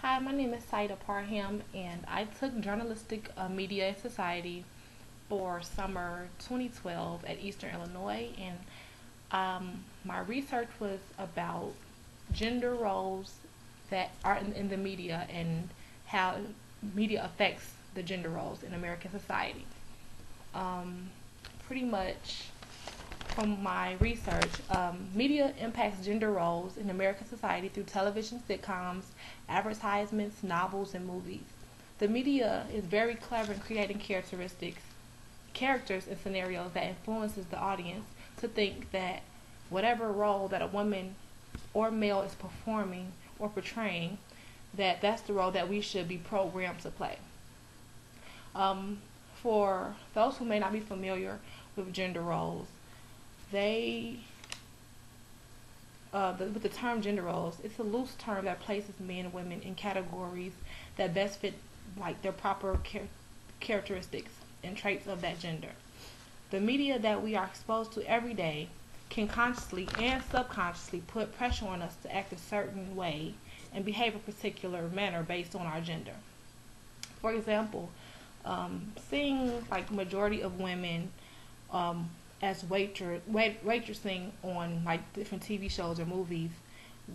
Hi, my name is Saida Parham, and I took journalistic media and society for summer 2012 at Eastern Illinois. And my research was about gender roles that are in the media and how media affects the gender roles in American society. Um, Pretty much from my research, media impacts gender roles in American society through television, sitcoms, advertisements, novels, and movies. The media is very clever in creating characters and scenarios that influences the audience to think that whatever role that a woman or male is performing or portraying, that's the role that we should be programmed to play. Um, for those who may not be familiar with gender roles, they with the term gender roles, it's a loose term that places men and women in categories that best fit like their proper characteristics and traits of that gender. The media that we are exposed to every day can consciously and subconsciously put pressure on us to act a certain way and behave a particular manner based on our gender. For example, seeing like majority of women um, as waitressing on like different TV shows or movies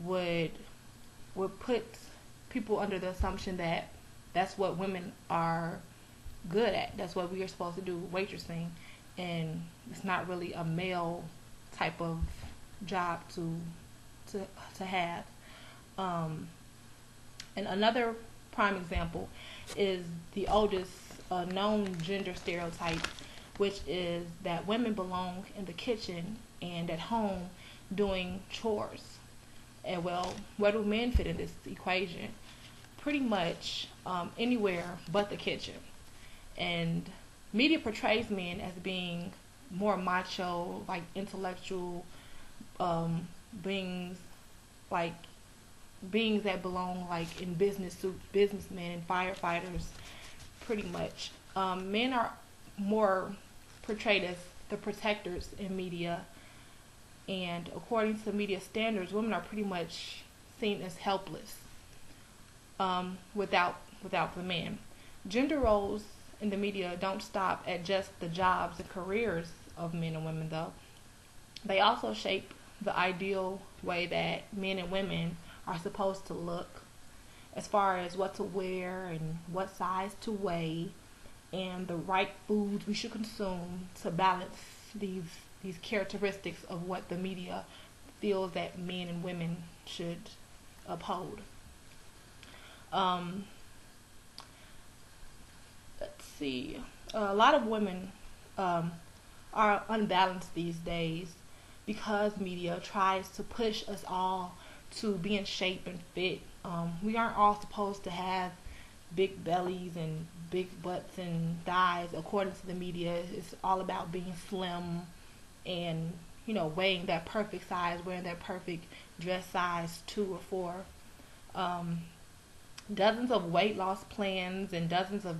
would would put people under the assumption that that's what women are good at. That's what we are supposed to do, waitressing, and it's not really a male type of job to to have. Um, and another prime example is the oldest known gender stereotype, which is that women belong in the kitchen and at home doing chores. And well, where do men fit in this equation? Pretty much anywhere but the kitchen. And media portrays men as being more macho, like intellectual beings, like beings that belong like in business suits, businessmen and firefighters, pretty much. Men are more portrayed as the protectors in media, and according to media standards, women are pretty much seen as helpless without the men. Gender roles in the media don't stop at just the jobs and careers of men and women, though. They also shape the ideal way that men and women are supposed to look, as far as what to wear and what size to weigh and the right foods we should consume to balance these characteristics of what the media feels that men and women should uphold. Um, let's see. A lot of women um, are unbalanced these days because media tries to push us all to be in shape and fit. We aren't all supposed to have big bellies and big butts and thighs. According to the media, it's all about being slim and weighing that perfect size, wearing that perfect dress size 2 or 4. Um, Dozens of weight loss plans and dozens of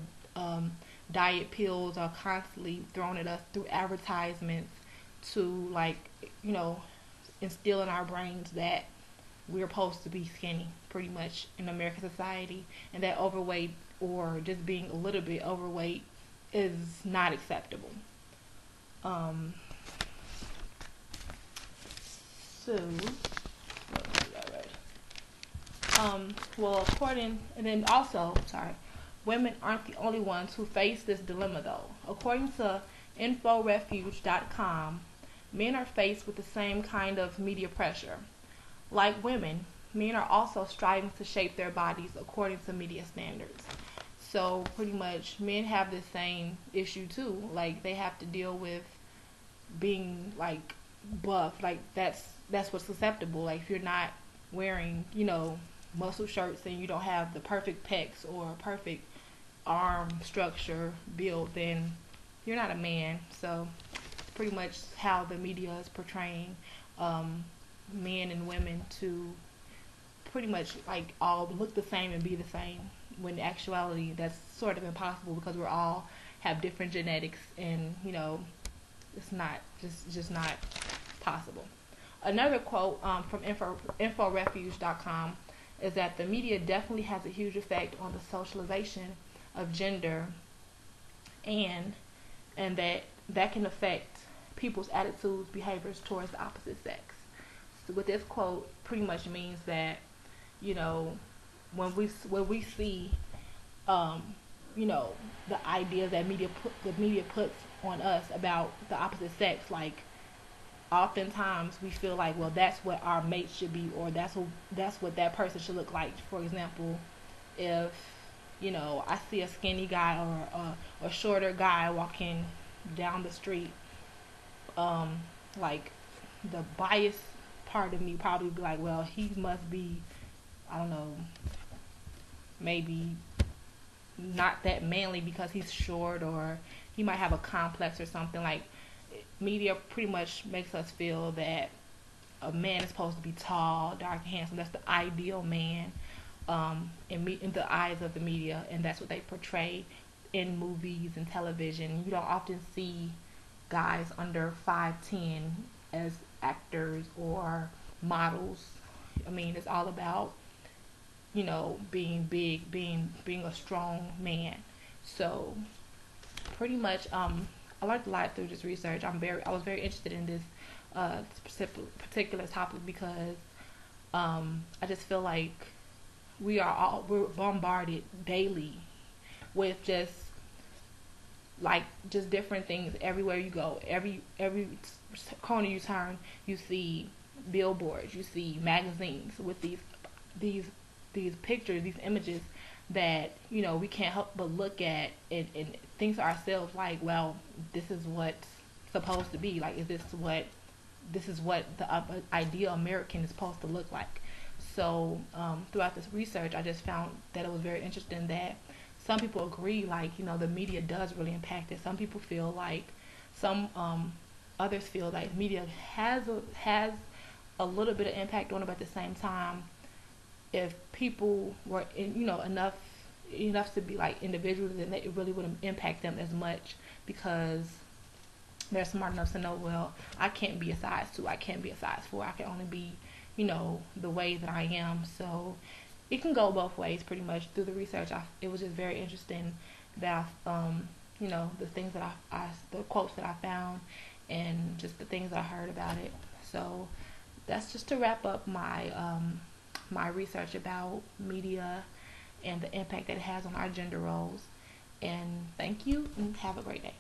diet pills are constantly thrown at us through advertisements to instill in our brains that we're supposed to be skinny pretty much in American society, and that overweight or just being a little bit overweight is not acceptable. Um, so, let's see that right. Well, and then also, sorry, women aren't the only ones who face this dilemma though. According to inforefuge.com, men are faced with the same kind of media pressure. Like women, men are also striving to shape their bodies according to media standards. So pretty much men have the same issue too. Like they have to deal with being like buff. Like that's what's acceptable. Like if you're not wearing, muscle shirts and you don't have the perfect pecs or perfect arm structure build, then you're not a man. So pretty much how the media is portraying men and women to pretty much like all look the same and be the same, when in actuality that's sort of impossible because we're all have different genetics, and it's not just not possible. Another quote from inforefuge.com is that the media definitely has a huge effect on the socialization of gender, and that can affect people's attitudes, behaviors towards the opposite sex. So what this quote pretty much means that, you know, when we see, um, you know, the idea that the media puts on us about the opposite sex, like oftentimes we feel like, well, that's what our mate should be, or that's what that person should look like. For example, if I see a skinny guy or a shorter guy walking down the street, um, like the biased part of me probably be like, well, he must be, I don't know, maybe not that manly because he's short, or he might have a complex or something. Like, media pretty much makes us feel that a man is supposed to be tall, dark, and handsome. That's the ideal man, in the eyes of the media, and that's what they portray in movies and television. You don't often see guys under 5'10" as actors or models. I mean, it's all about being big, being a strong man. So pretty much, I learned a lot through this research. I was very interested in this particular topic because I just feel like we're bombarded daily with just different things everywhere you go. Every corner you turn, you see billboards, you see magazines with these pictures, these images that we can't help but look at and think to ourselves like, well, this is what's supposed to be. Like, this is what the ideal American is supposed to look like. So throughout this research, I just found that it was very interesting that some people agree, like, the media does really impact it. Some people feel like others feel like media has a little bit of impact on it, but at the same time, if people were enough to be like individuals, then it really wouldn't impact them as much, because they're smart enough to know, well, I can't be a size 2, I can't be a size 4, I can only be the way that I am. So it can go both ways pretty much. Through the research, it was just very interesting that the things that the quotes that I found, and just the things that I heard about it. So that's just to wrap up my research about media and the impact that it has on our gender roles. And thank you, and have a great day.